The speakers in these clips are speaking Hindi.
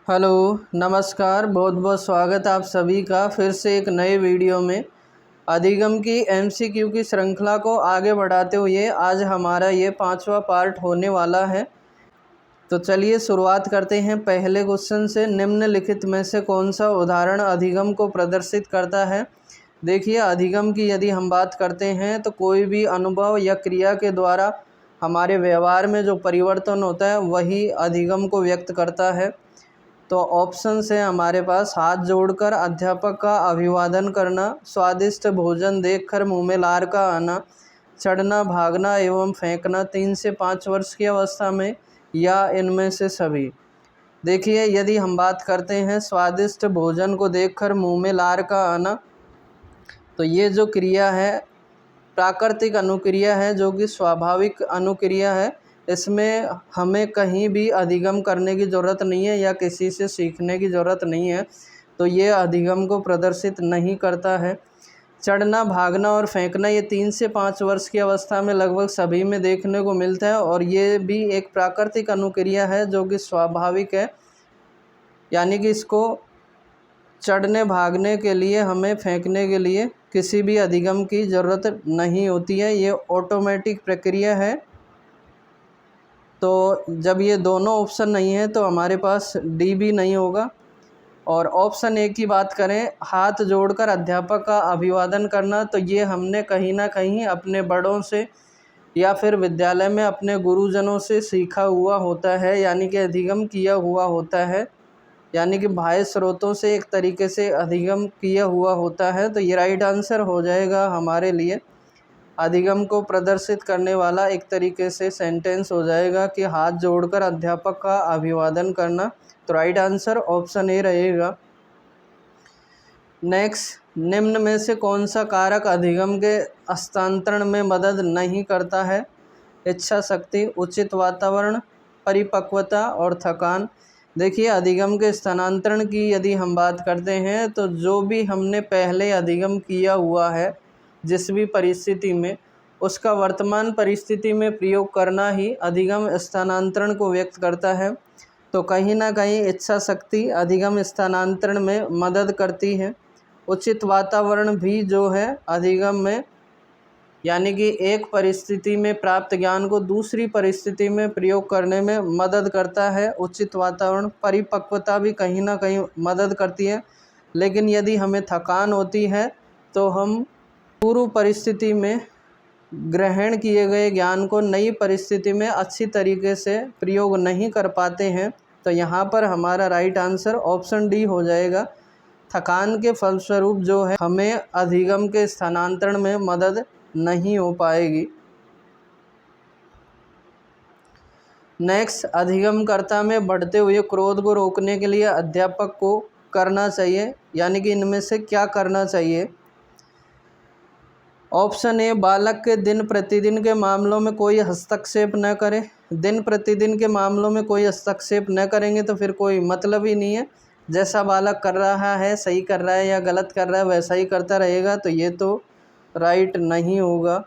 हेलो, नमस्कार। बहुत बहुत स्वागत है आप सभी का फिर से एक नए वीडियो में। अधिगम की एमसीक्यू की श्रृंखला को आगे बढ़ाते हुए आज हमारा ये 5वां पार्ट होने वाला है। तो चलिए शुरुआत करते हैं पहले क्वेश्चन से। निम्नलिखित में से कौन सा उदाहरण अधिगम को प्रदर्शित करता है? देखिए, अधिगम की यदि हम बात करते हैं तो कोई भी अनुभव या क्रिया के द्वारा हमारे व्यवहार में जो परिवर्तन होता है वही अधिगम को व्यक्त करता है। तो ऑप्शन है हमारे पास हाथ जोड़कर अध्यापक का अभिवादन करना, स्वादिष्ट भोजन देखकर मुंह में लार का आना, चढ़ना, भागना एवं फेंकना 3 से 5 वर्ष की अवस्था में, या इनमें से सभी। देखिए, यदि हम बात करते हैं स्वादिष्ट भोजन को देखकर मुंह में लार का आना, तो ये जो क्रिया है प्राकृतिक अनुक्रिया है, जो कि स्वाभाविक अनुक्रिया है। इसमें हमें कहीं भी अधिगम करने की ज़रूरत नहीं है या किसी से सीखने की ज़रूरत नहीं है, तो ये अधिगम को प्रदर्शित नहीं करता है। चढ़ना, भागना और फेंकना ये 3 से 5 वर्ष की अवस्था में लगभग सभी में देखने को मिलता है और ये भी एक प्राकृतिक अनुक्रिया है जो कि स्वाभाविक है, यानी कि इसको चढ़ने भागने के लिए हमें फेंकने के लिए किसी भी अधिगम की ज़रूरत नहीं होती है, ये ऑटोमेटिक प्रक्रिया है। तो जब ये दोनों ऑप्शन नहीं है तो हमारे पास डी भी नहीं होगा। और ऑप्शन ए की बात करें, हाथ जोड़कर अध्यापक का अभिवादन करना, तो ये हमने कहीं ना कहीं अपने बड़ों से या फिर विद्यालय में अपने गुरुजनों से सीखा हुआ होता है, यानी कि अधिगम किया हुआ होता है, यानी कि बाह्य स्रोतों से एक तरीके से अधिगम किया हुआ होता है। तो ये राइट आंसर हो जाएगा हमारे लिए। अधिगम को प्रदर्शित करने वाला एक तरीके से सेंटेंस हो जाएगा कि हाथ जोड़कर अध्यापक का अभिवादन करना। तो राइट आंसर ऑप्शन ए रहेगा। नेक्स्ट, निम्न में से कौन सा कारक अधिगम के हस्तांतरण में मदद नहीं करता है? इच्छा शक्ति, उचित वातावरण, परिपक्वता और थकान। देखिए, अधिगम के स्थानांतरण की यदि हम बात करते हैं तो जो भी हमने पहले अधिगम किया हुआ है जिस भी परिस्थिति में, उसका वर्तमान परिस्थिति में प्रयोग करना ही अधिगम स्थानांतरण को व्यक्त करता है। तो कहीं ना कहीं इच्छा शक्ति अधिगम स्थानांतरण में मदद करती है। उचित वातावरण भी जो है अधिगम में, यानी कि एक परिस्थिति में प्राप्त ज्ञान को दूसरी परिस्थिति में प्रयोग करने में मदद करता है उचित वातावरण। परिपक्वता भी कहीं ना कहीं मदद करती है, लेकिन यदि हमें थकान होती है तो हम पूर्व परिस्थिति में ग्रहण किए गए ज्ञान को नई परिस्थिति में अच्छी तरीके से प्रयोग नहीं कर पाते हैं। तो यहाँ पर हमारा राइट आंसर ऑप्शन डी हो जाएगा। थकान के फलस्वरूप जो है हमें अधिगम के स्थानांतरण में मदद नहीं हो पाएगी। नेक्स्ट, अधिगमकर्ता में बढ़ते हुए क्रोध को रोकने के लिए अध्यापक को करना चाहिए, यानी कि इनमें से क्या करना चाहिए? ऑप्शन ए, बालक के दिन प्रतिदिन के मामलों में कोई हस्तक्षेप न करें। दिन प्रतिदिन के मामलों में कोई हस्तक्षेप न करेंगे तो फिर कोई मतलब ही नहीं है। जैसा बालक कर रहा है, सही कर रहा है या गलत कर रहा है, वैसा ही करता रहेगा, तो ये तो राइट नहीं होगा।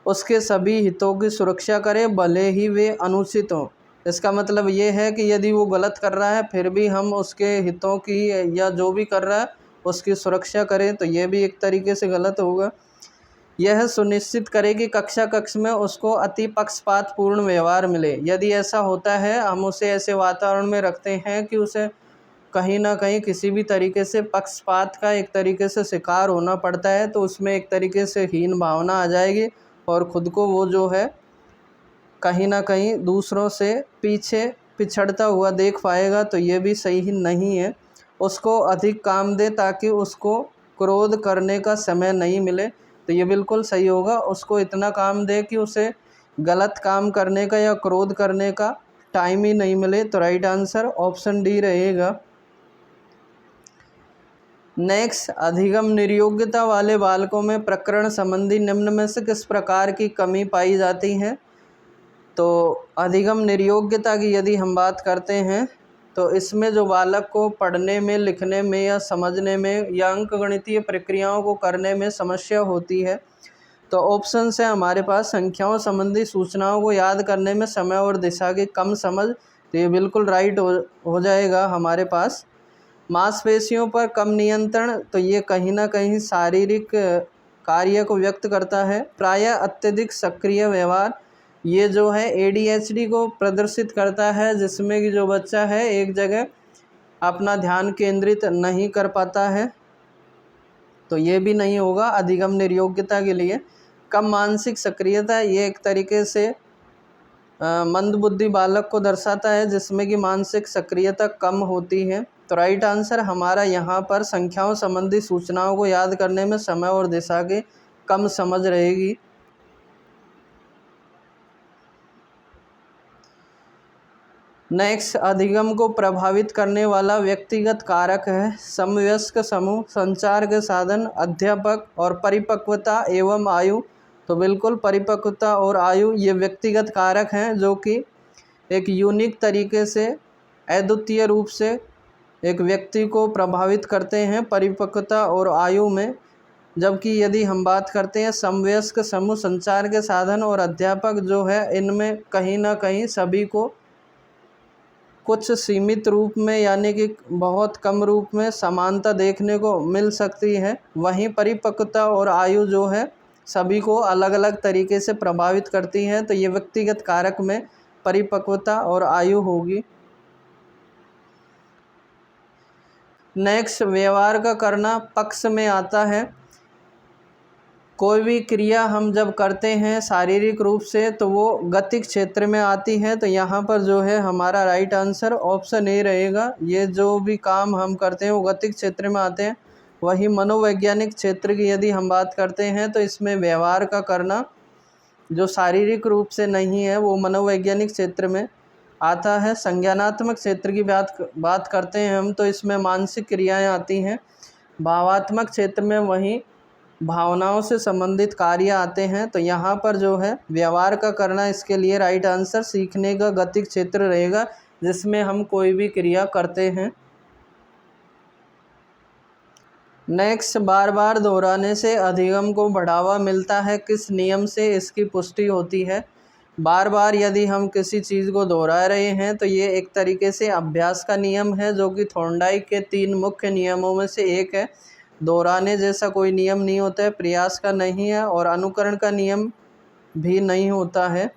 उसके सभी हितों की सुरक्षा करें भले ही वे अनुचित हों। इसका मतलब ये है कि यदि वो गलत कर रहा है फिर भी हम उसके हितों की या जो भी कर रहा है उसकी सुरक्षा करें, तो ये भी एक तरीके से गलत होगा। यह सुनिश्चित करे कि कक्षा कक्ष में उसको अति पक्षपातपूर्ण व्यवहार मिले। यदि ऐसा होता है, हम उसे ऐसे वातावरण में रखते हैं कि उसे कहीं ना कहीं किसी भी तरीके से पक्षपात का एक तरीके से शिकार होना पड़ता है, तो उसमें एक तरीके से हीन भावना आ जाएगी और ख़ुद को वो जो है कहीं ना कहीं दूसरों से पीछे पिछड़ता हुआ देख पाएगा, तो ये भी सही नहीं है। उसको अधिक काम दे ताकि उसको क्रोध करने का समय नहीं मिले, तो ये बिल्कुल सही होगा। उसको इतना काम दे कि उसे गलत काम करने का या क्रोध करने का टाइम ही नहीं मिले, तो राइट आंसर ऑप्शन डी रहेगा। नेक्स्ट, अधिगम निर्योग्यता वाले बालकों में प्रकरण संबंधी निम्न में से किस प्रकार की कमी पाई जाती है? तो अधिगम निर्योग्यता की यदि हम बात करते हैं तो इसमें जो बालक को पढ़ने में, लिखने में या समझने में या अंकगणितीय प्रक्रियाओं को करने में समस्या होती है, तो ऑप्शन है हमारे पास संख्याओं संबंधी सूचनाओं को याद करने में समय और दिशा की कम समझ, तो ये बिल्कुल राइट हो जाएगा हमारे पास। मांसपेशियों पर कम नियंत्रण, तो ये कहीं ना कहीं शारीरिक कार्य को व्यक्त करता है। प्रायः अत्यधिक सक्रिय व्यवहार, ये जो है ADHD को प्रदर्शित करता है, जिसमें कि जो बच्चा है एक जगह अपना ध्यान केंद्रित नहीं कर पाता है, तो ये भी नहीं होगा अधिगम निर्योग्यता के लिए। कम मानसिक सक्रियता, ये एक तरीके से मंदबुद्धि बालक को दर्शाता है जिसमें कि मानसिक सक्रियता कम होती है। तो राइट आंसर हमारा यहाँ पर संख्याओं संबंधी सूचनाओं को याद करने में समय और दिशा की कम समझ रहेगी। नेक्स्ट, अधिगम को प्रभावित करने वाला व्यक्तिगत कारक है समवयस्क समूह, संचार के साधन, अध्यापक और परिपक्वता एवं आयु। तो बिल्कुल परिपक्वता और आयु ये व्यक्तिगत कारक हैं जो कि एक यूनिक तरीके से अद्वितीय रूप से एक व्यक्ति को प्रभावित करते हैं परिपक्वता और आयु में। जबकि यदि हम बात करते हैं समवयस्क समूह, संचार के साधन और अध्यापक जो है, इनमें कहीं ना कहीं सभी को कुछ सीमित रूप में यानी कि बहुत कम रूप में समानता देखने को मिल सकती है। वहीं परिपक्वता और आयु जो है सभी को अलग अलग तरीके से प्रभावित करती है। तो ये व्यक्तिगत कारक में परिपक्वता और आयु होगी। नेक्स्ट, व्यवहार का करना पक्ष में आता है। कोई भी क्रिया हम जब करते हैं शारीरिक रूप से तो वो गतिक क्षेत्र में आती है। तो यहाँ पर जो है हमारा राइट आंसर ऑप्शन ए रहेगा। ये जो भी काम हम करते हैं वो गतिक क्षेत्र में आते हैं। वही मनोवैज्ञानिक क्षेत्र की यदि हम बात करते हैं तो इसमें व्यवहार का करना जो शारीरिक रूप से नहीं है वो मनोवैज्ञानिक क्षेत्र में आता है। संज्ञानात्मक क्षेत्र की बात करते हैं हम तो इसमें मानसिक क्रियाएं आती हैं। भावात्मक क्षेत्र में वहीं भावनाओं से संबंधित कार्य आते हैं। तो यहाँ पर जो है व्यवहार का करना इसके लिए राइट आंसर सीखने का गतिक क्षेत्र रहेगा जिसमें हम कोई भी क्रिया करते हैं। नेक्स्ट, बार बार दोहराने से अधिगम को बढ़ावा मिलता है, किस नियम से इसकी पुष्टि होती है? बार बार यदि हम किसी चीज़ को दोहरा रहे हैं तो ये एक तरीके से अभ्यास का नियम है जो कि थॉर्नडाइक के 3 मुख्य नियमों में से एक है। दोहराने जैसा कोई नियम नहीं होता है, प्रयास का नहीं है और अनुकरण का नियम भी नहीं होता है।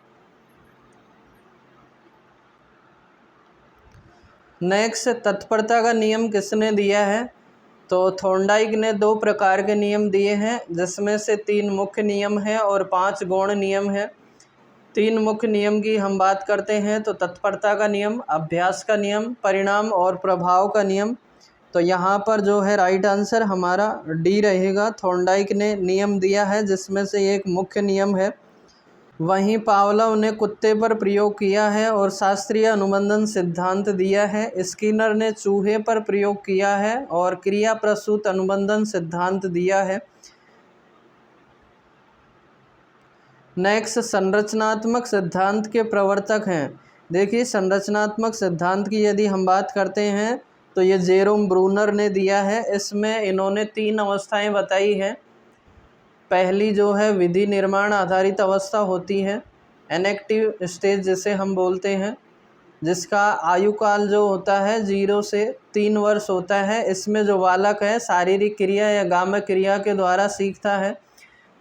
नेक्स्ट, तत्परता का नियम किसने दिया है? तो थॉर्नडाइक ने 2 प्रकार के नियम दिए हैं जिसमें से 3 मुख्य नियम हैं और 5 गौण नियम हैं। 3 मुख्य नियम की हम बात करते हैं तो तत्परता का नियम, अभ्यास का नियम, परिणाम और प्रभाव का नियम। तो यहाँ पर जो है राइट आंसर हमारा डी रहेगा। थॉर्नडाइक ने नियम दिया है जिसमें से एक मुख्य नियम है। वहीं पावलोव ने कुत्ते पर प्रयोग किया है और शास्त्रीय अनुबंधन सिद्धांत दिया है। स्किनर ने चूहे पर प्रयोग किया है और क्रिया प्रसूत अनुबंधन सिद्धांत दिया है। नेक्स्ट, संरचनात्मक सिद्धांत के प्रवर्तक हैं। देखिए, संरचनात्मक सिद्धांत की यदि हम बात करते हैं तो ये जेरोम ब्रूनर ने दिया है। इसमें इन्होंने 3 अवस्थाएं बताई हैं। पहली जो है विधि निर्माण आधारित अवस्था होती है, इनएक्टिव स्टेज जिसे हम बोलते हैं, जिसका आयुकाल जो होता है 0 से 3 वर्ष होता है। इसमें जो बालक है शारीरिक क्रिया या गामक क्रिया के द्वारा सीखता है।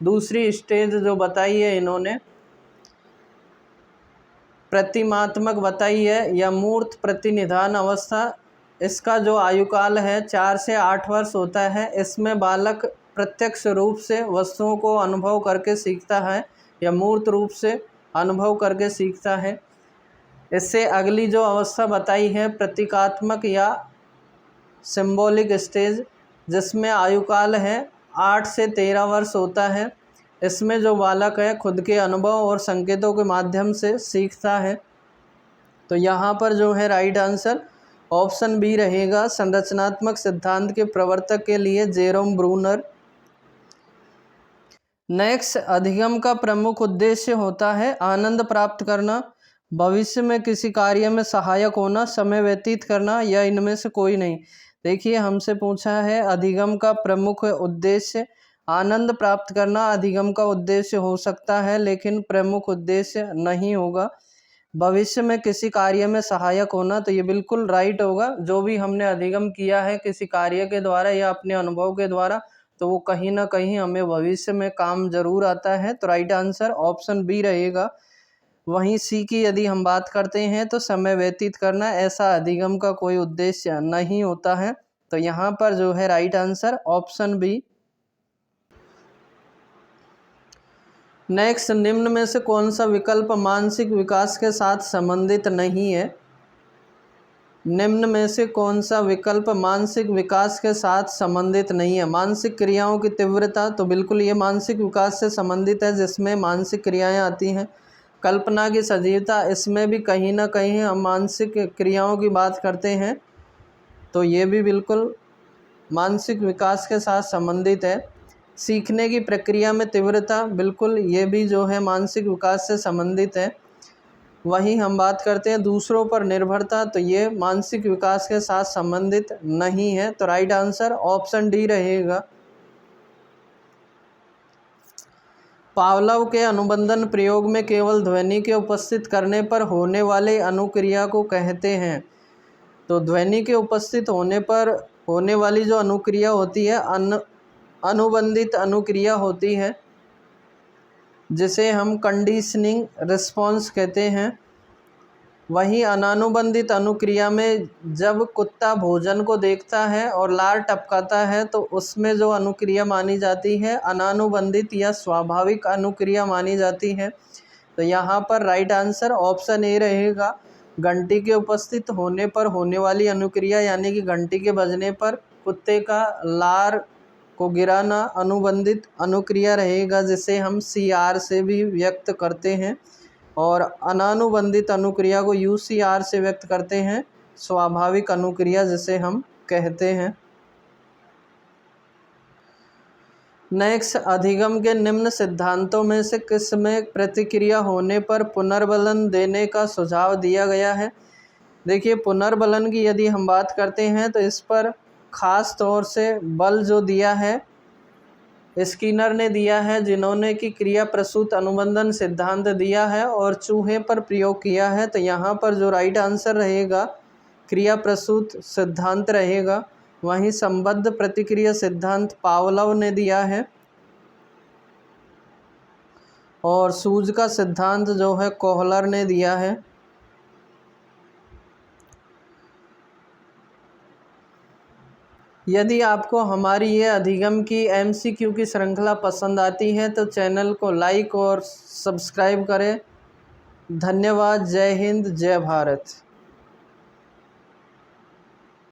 दूसरी स्टेज जो बताई है इन्होंने प्रतिमात्मक बताई है या मूर्त प्रतिनिधान अवस्था। इसका जो आयुकाल है 4 से 8 वर्ष होता है। इसमें बालक प्रत्यक्ष रूप से वस्तुओं को अनुभव करके सीखता है या मूर्त रूप से अनुभव करके सीखता है। इससे अगली जो अवस्था बताई है प्रतीकात्मक या सिंबॉलिक स्टेज, जिसमें आयुकाल है 8 से 13 वर्ष होता है। इसमें जो बालक है खुद के अनुभव और संकेतों के माध्यम से सीखता है। तो यहाँ पर जो है राइट आंसर ऑप्शन बी रहेगा। संरचनात्मक सिद्धांत के प्रवर्तक के लिए जेरोम ब्रूनर। नेक्स्ट, अधिगम का प्रमुख उद्देश्य होता है आनंद प्राप्त करना, भविष्य में किसी कार्य में सहायक होना, समय व्यतीत करना या इनमें से कोई नहीं। देखिए, हमसे पूछा है अधिगम का प्रमुख उद्देश्य आनंद प्राप्त करना। अधिगम का उद्देश्य हो सकता है लेकिन प्रमुख उद्देश्य नहीं होगा। भविष्य में किसी कार्य में सहायक होना, तो ये बिल्कुल राइट होगा। जो भी हमने अधिगम किया है किसी कार्य के द्वारा या अपने अनुभव के द्वारा, तो वो कहीं ना कहीं हमें भविष्य में काम जरूर आता है। तो राइट आंसर ऑप्शन बी रहेगा। वहीं सी की यदि हम बात करते हैं तो समय व्यतीत करना, ऐसा अधिगम का कोई उद्देश्य नहीं होता है। तो यहाँ पर जो है right answer option B. Next, निम्न में से कौन सा विकल्प मानसिक विकास के साथ संबंधित नहीं है? निम्न में से कौन सा विकल्प मानसिक विकास के साथ संबंधित नहीं है? मानसिक क्रियाओं की तीव्रता, तो बिल्कुल ये मानसिक विकास से संबंधित है, जिसमें मानसिक क्रियाएं आती हैं। कल्पना की सजीवता, इसमें भी कहीं ना कहीं हम मानसिक क्रियाओं की बात करते हैं, तो ये भी बिल्कुल मानसिक विकास के साथ संबंधित है। सीखने की प्रक्रिया में तीव्रता, बिल्कुल ये भी जो है मानसिक विकास से संबंधित है। वहीं हम बात करते हैं दूसरों पर निर्भरता, तो ये मानसिक विकास के साथ संबंधित नहीं है। तो राइट आंसर ऑप्शन डी रहेगा। पावलोव के अनुबंधन प्रयोग में केवल ध्वनि के उपस्थित करने पर होने वाले अनुक्रिया को कहते हैं। तो ध्वनि के उपस्थित होने पर होने वाली जो अनुक्रिया होती है अनुबंधित अनुक्रिया होती है, जिसे हम कंडीशनिंग रिस्पॉन्स कहते हैं। वहीं अनानुबंधित अनुक्रिया में जब कुत्ता भोजन को देखता है और लार टपकाता है, तो उसमें जो अनुक्रिया मानी जाती है अनानुबंधित या स्वाभाविक अनुक्रिया मानी जाती है। तो यहाँ पर राइट आंसर ऑप्शन ए रहेगा। घंटी के उपस्थित होने पर होने वाली अनुक्रिया, यानी कि घंटी के बजने पर कुत्ते का लार को गिराना अनुबंधित अनुक्रिया रहेगा, जिसे हम CR से भी व्यक्त करते हैं। और अनानुबंधित अनुक्रिया को UCR से व्यक्त करते हैं, स्वाभाविक अनुक्रिया जिसे हम कहते हैं। नेक्स्ट, अधिगम के निम्न सिद्धांतों में से किस में प्रतिक्रिया होने पर पुनर्बलन देने का सुझाव दिया गया है? देखिए, पुनर्बलन की यदि हम बात करते हैं तो इस पर खास तौर से बल जो दिया है स्किनर ने दिया है, जिन्होंने कि क्रिया प्रसूत अनुबंधन सिद्धांत दिया है और चूहे पर प्रयोग किया है। तो यहाँ पर जो राइट आंसर रहेगा क्रिया प्रसूत सिद्धांत रहेगा। वहीं संबद्ध प्रतिक्रिया सिद्धांत पावलोव ने दिया है और सूज का सिद्धांत जो है कोहलर ने दिया है। यदि आपको हमारी ये अधिगम की MCQ की श्रृंखला पसंद आती है तो चैनल को लाइक और सब्सक्राइब करें। धन्यवाद। जय हिंद, जय भारत।